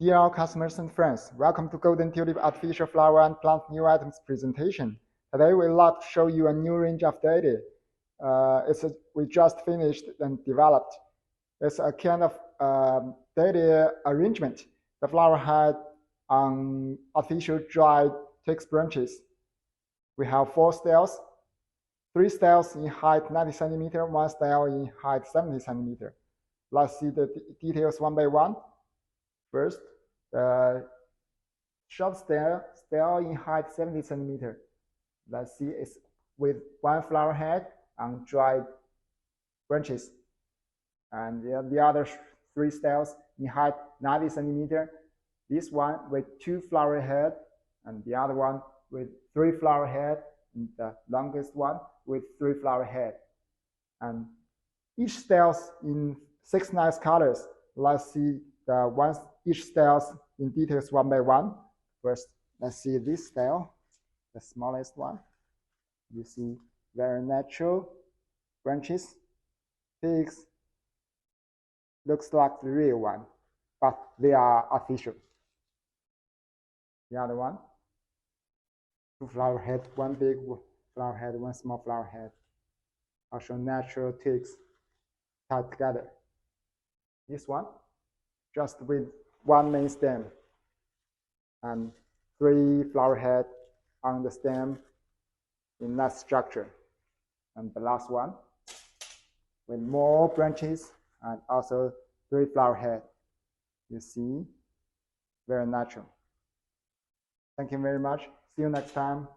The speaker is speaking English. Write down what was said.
Dear customers and friends, welcome to Golden Tulip Artificial Flower and Plant New Items presentation. Today we'd like to show you a new range of Dahlia. We just finished and developed. It's a kind of Dahlia arrangement. The flower had artificial dried twigs branches. We have 4 styles, 3 styles in height 90 centimeter, 1 style in height 70 centimeter. Let's see the details one by one. First, the short style in height 70 centimeter. Let's see, it's with 1 flower head and dried branches. And the other 3 styles in height 90 centimeter. This one with 2 flower head, and the other one with 3 flower head, and the longest one with 3 flower head. And each styles in 6 nice colors. Let's see each styles in details one by one. First, let's see this style, the smallest one. You see very natural branches, twigs. Looks like the real one, but they are artificial. The other one, 2 flower head, 1 big flower head, 1 small flower head. Also natural twigs tied together. This one, just with 1 main stem and 3 flower head on the stem in that structure. And the last one with more branches and also 3 flower head. You see, very natural. Thank you very much. See you next time.